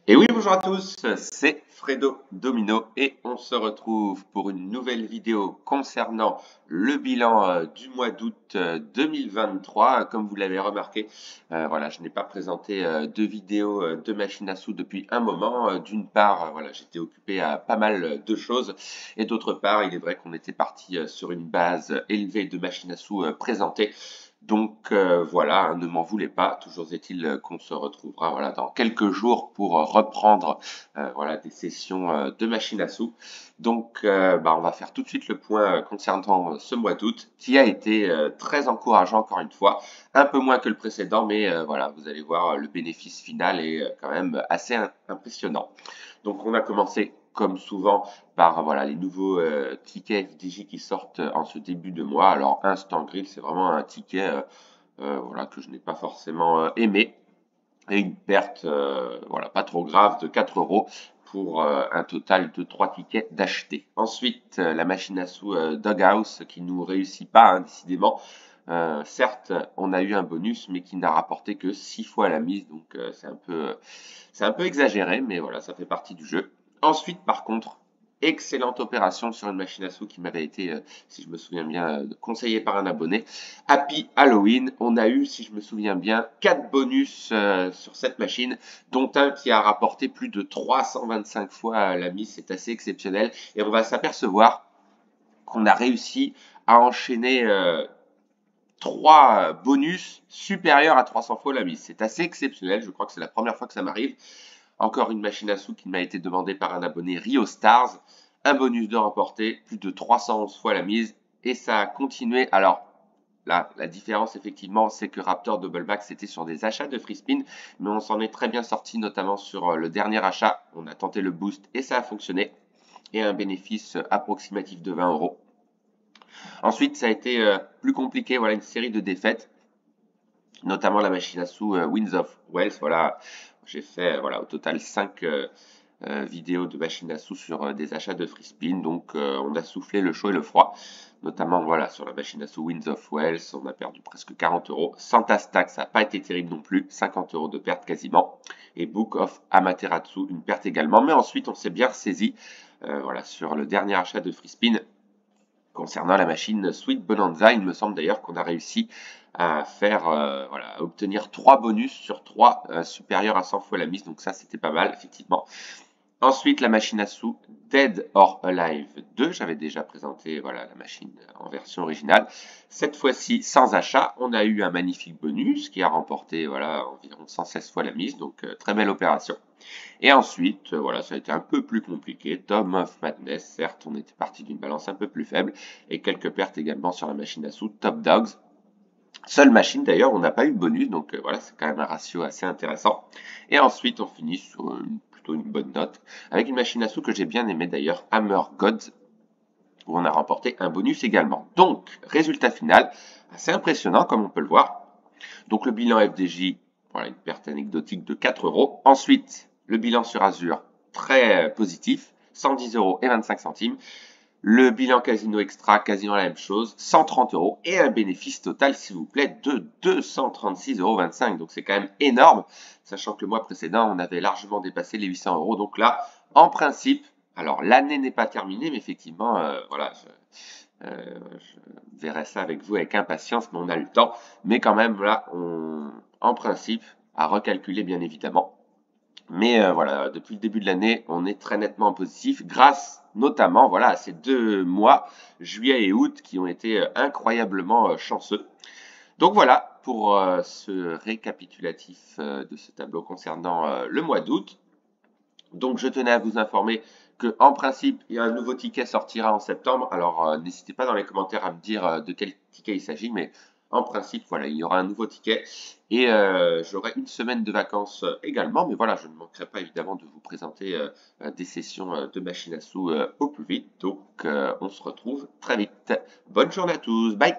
Et oui, bonjour à tous, c'est Fredo Domino et on se retrouve pour une nouvelle vidéo concernant le bilan du mois d'août 2023. Comme vous l'avez remarqué, voilà, je n'ai pas présenté de vidéo de machine à sous depuis un moment. D'une part, voilà, j'étais occupé à pas mal de choses et d'autre part, il est vrai qu'on était parti sur une base élevée de machines à sous présentées. Donc voilà, hein, ne m'en voulez pas. Toujours est-il qu'on se retrouvera voilà dans quelques jours pour reprendre voilà des sessions de machine à sous. Donc on va faire tout de suite le point concernant ce mois d'août qui a été très encourageant encore une fois, un peu moins que le précédent, mais voilà, vous allez voir le bénéfice final est quand même assez impressionnant. Donc on a commencé comme souvent par voilà les nouveaux tickets FDJ qui sortent en ce début de mois. Alors Instant Grill, c'est vraiment un ticket voilà que je n'ai pas forcément aimé et une perte voilà pas trop grave de 4 euros pour un total de 3 tickets d'acheter. Ensuite, la machine à sous Doghouse qui nous réussit pas hein, décidément. Certes, on a eu un bonus, mais qui n'a rapporté que 6 fois la mise, donc c'est un peu exagéré, mais voilà, ça fait partie du jeu. Ensuite, par contre, excellente opération sur une machine à sous qui m'avait été, si je me souviens bien, conseillée par un abonné. Happy Halloween, on a eu, si je me souviens bien, 4 bonus sur cette machine, dont un qui a rapporté plus de 325 fois la mise, c'est assez exceptionnel. Et on va s'apercevoir qu'on a réussi à enchaîner 3 bonus supérieurs à 300 fois la mise. C'est assez exceptionnel, je crois que c'est la première fois que ça m'arrive. Encore une machine à sous qui m'a été demandée par un abonné Rio Stars. Un bonus de remporté, plus de 311 fois la mise. Et ça a continué. Alors, là, la différence, effectivement, c'est que Raptor Doubleback, c'était sur des achats de free spin. Mais on s'en est très bien sorti, notamment sur le dernier achat. On a tenté le boost et ça a fonctionné. Et un bénéfice approximatif de 20 euros. Ensuite, ça a été plus compliqué. Voilà, une série de défaites, notamment la machine à sous Winds of Wales. Voilà, j'ai fait voilà au total 5 vidéos de machine à sous sur des achats de free spin. Donc on a soufflé le chaud et le froid, notamment voilà sur la machine à sous Winds of Wales, on a perdu presque 40 euros. Santa Stack, ça n'a pas été terrible non plus, 50 euros de perte quasiment. Et Book of Amaterasu, une perte également. Mais ensuite, on s'est bien ressaisi voilà, sur le dernier achat de free spin. Concernant la machine Sweet Bonanza, il me semble d'ailleurs qu'on a réussi à faire, voilà, à obtenir 3 bonus sur 3 supérieurs à 100 fois la mise. Donc ça, c'était pas mal, effectivement. Ensuite, la machine à sous Dead or Alive 2. J'avais déjà présenté voilà, la machine en version originale. Cette fois-ci, sans achat, on a eu un magnifique bonus qui a remporté voilà, environ 116 fois la mise. Donc, très belle opération. Et ensuite, voilà, ça a été un peu plus compliqué. Tom of Madness, certes, on était parti d'une balance un peu plus faible. Et quelques pertes également sur la machine à sous Top Dogs. Seule machine d'ailleurs, on n'a pas eu de bonus, donc voilà, c'est quand même un ratio assez intéressant. Et ensuite, on finit sur plutôt une bonne note, avec une machine à sous que j'ai bien aimée d'ailleurs, Hammer Gods, où on a remporté un bonus également. Donc, résultat final, assez impressionnant comme on peut le voir. Donc le bilan FDJ, voilà, une perte anecdotique de 4 euros. Ensuite, le bilan sur Azure, très positif, 110 euros et 25 centimes. Le bilan Casino Extra, quasiment la même chose, 130 euros et un bénéfice total, s'il vous plaît, de 236,25 euros. Donc c'est quand même énorme, sachant que le mois précédent, on avait largement dépassé les 800 euros. Donc là, en principe, alors l'année n'est pas terminée, mais effectivement, voilà, je verrai ça avec vous avec impatience, mais on a le temps. Mais quand même, là, en principe, à recalculer bien évidemment. Mais voilà, depuis le début de l'année, on est très nettement en positif grâce notamment voilà, à ces 2 mois, juillet et août, qui ont été incroyablement chanceux. Donc voilà pour ce récapitulatif de ce tableau concernant le mois d'août. Donc je tenais à vous informer que en principe, il y a un nouveau ticket sortira en septembre. Alors n'hésitez pas dans les commentaires à me dire de quel ticket il s'agit, mais en principe, voilà, il y aura un nouveau ticket et j'aurai une semaine de vacances également. Mais voilà, je ne manquerai pas évidemment de vous présenter des sessions de machine à sous au plus vite. Donc on se retrouve très vite. Bonne journée à tous, bye!